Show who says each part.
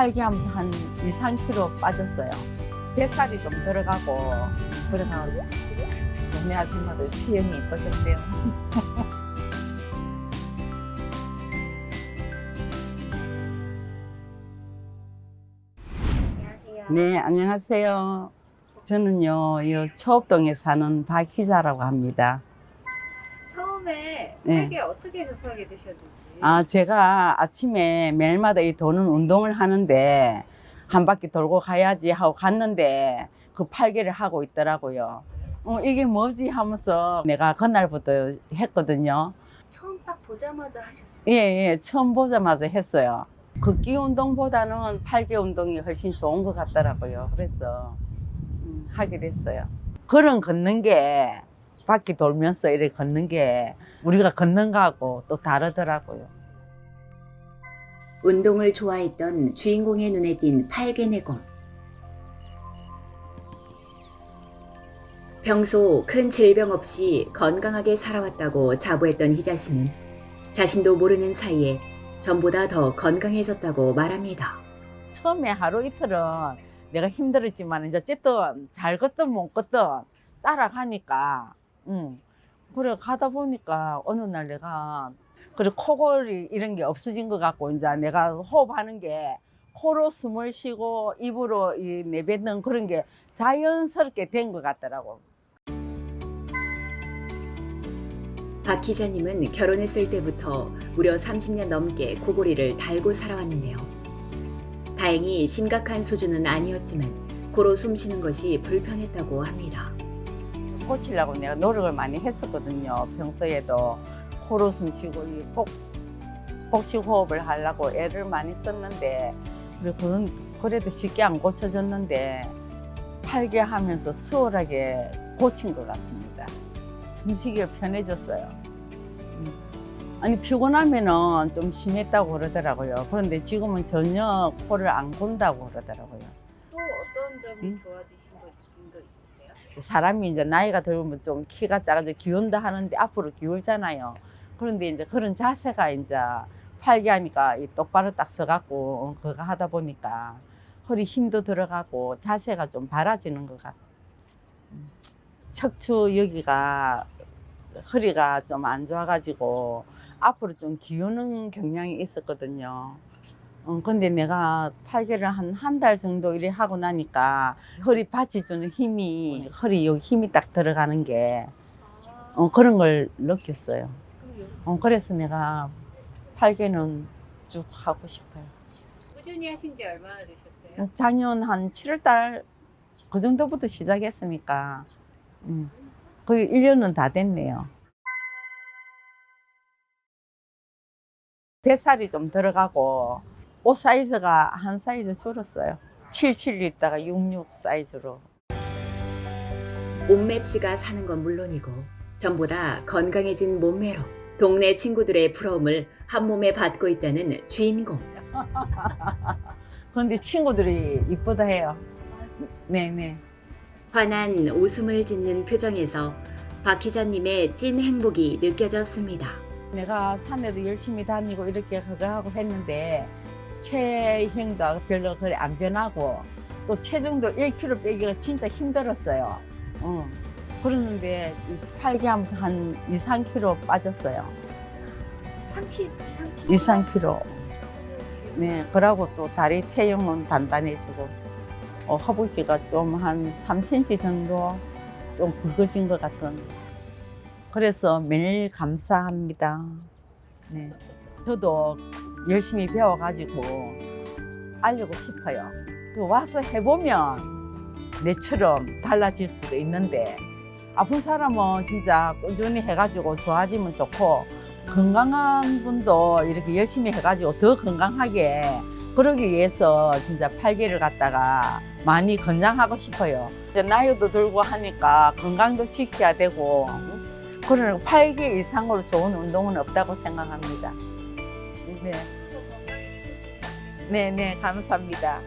Speaker 1: 팔기하면서 한 2, 3kg 빠졌어요. 뱃살이 좀 들어가고 그래서 동네 아줌마들 체형이 이뻐졌대요.
Speaker 2: 안녕하세요.
Speaker 1: 네, 안녕하세요. 저는요, 이 초읍동에 사는 박희자라고 합니다.
Speaker 2: 처음에
Speaker 1: 네.
Speaker 2: 팔기에 어떻게 접하게 되셨는지.
Speaker 1: 제가 아침에 매일마다 이 도는 운동을 하는데 한 바퀴 돌고 가야지 하고 갔는데 그 팔개를 하고 있더라고요. 이게 뭐지 하면서 내가 그날부터 했거든요.
Speaker 2: 처음 딱 보자마자 하셨어요.
Speaker 1: 예, 처음 보자마자 했어요. 걷기 운동보다는 팔개 운동이 훨씬 좋은 것 같더라고요. 그래서 하게 됐어요. 걸은 걷는 게 바퀴 돌면서 이렇게 걷는 게 우리가 걷는 거하고 또 다르더라고요.
Speaker 3: 운동을 좋아했던 주인공의 눈에 띈 팔개내공. 평소 큰 질병 없이 건강하게 살아왔다고 자부했던 희자 씨는 자신도 모르는 사이에 전보다 더 건강해졌다고 말합니다.
Speaker 1: 처음에 하루 이틀은 내가 힘들었지만 이제 어쨌든 잘 걷든 못 걷든 따라가니까 그래 가다 보니까 어느 날 내가 그래 코골이 이런 게 없어진 것 같고 이제 내가 호흡하는 게 코로 숨을 쉬고 입으로 내뱉는 그런 게 자연스럽게 된 것 같더라고.
Speaker 3: 박 기자님은 결혼했을 때부터 무려 30년 넘게 코골이를 달고 살아왔는데요. 다행히 심각한 수준은 아니었지만 코로 숨쉬는 것이 불편했다고 합니다.
Speaker 1: 고치려고 내가 노력을 많이 했었거든요. 평소에도 코로 숨 쉬고 복식 호흡을 하려고 애를 많이 썼는데 그래도 쉽게 안 고쳐졌는데 팔개 하면서 수월하게 고친 것 같습니다. 숨쉬기가 편해졌어요. 아니 피곤하면은 좀 심했다고 그러더라고요. 그런데 지금은 전혀 코를 안 곤다고 그러더라고요.
Speaker 2: 또 어떤 점이
Speaker 1: 응?
Speaker 2: 좋아지신 거 느낀 거 있으세요?
Speaker 1: 사람이 이제 나이가 들면 좀 키가 작아져 기운다 하는데 앞으로 기울잖아요. 그런데 이제 그런 자세가 이제 팔기하니까 똑바로 딱 서갖고 그거 하다 보니까 허리 힘도 들어가고 자세가 좀 바라지는 것 같아요. 척추 여기가 허리가 좀 안 좋아가지고 앞으로 좀 기우는 경향이 있었거든요. 근데 내가 팔개를 한 달 정도 이래 하고 나니까 허리 받쳐주는 힘이 허리 여기 힘이 딱 들어가는 게 그런 걸 느꼈어요. 그래서 내가 팔개는 쭉 하고 싶어요.
Speaker 2: 꾸준히 하신 지 얼마나 되셨어요?
Speaker 1: 작년 한 7월 달 그 정도부터 시작했으니까 거의 1년은 다 됐네요. 뱃살이 좀 들어가고 옷 사이즈가 한 사이즈 줄었어요. 77 입다가 66 사이즈로.
Speaker 3: 옷맵시가 사는 건 물론이고 전보다 건강해진 몸매로 동네 친구들의 부러움을 한 몸에 받고 있다는 주인공.
Speaker 1: 그런데 친구들이 이쁘다 해요. 네네.
Speaker 3: 환한 웃음을 짓는 표정에서 박 기자님의 찐 행복이 느껴졌습니다.
Speaker 1: 내가 산에도 열심히 다니고 이렇게 그거 하고 했는데 체형도 별로 그래 안 변하고 또 체중도 1kg 빼기가 진짜 힘들었어요. 그러는데 팔기하면서 한 2, 3kg 빠졌어요.
Speaker 2: 3kg,
Speaker 1: 2, 3kg. 네, 그러고 또 다리 체형은 단단해지고 허벅지가 좀 한 3cm 정도 좀 굵어진 것 같은. 그래서 매일 감사합니다. 네, 저도 열심히 배워가지고 알리고 싶어요. 와서 해보면 내처럼 달라질 수도 있는데 아픈 사람은 진짜 꾸준히 해가지고 좋아지면 좋고 건강한 분도 이렇게 열심히 해가지고 더 건강하게 그러기 위해서 진짜 팔개를 갖다가 많이 권장하고 싶어요. 이제 나이도 들고 하니까 건강도 지켜야 되고 그러나 팔개 이상으로 좋은 운동은 없다고 생각합니다. 네, 네, 감사합니다.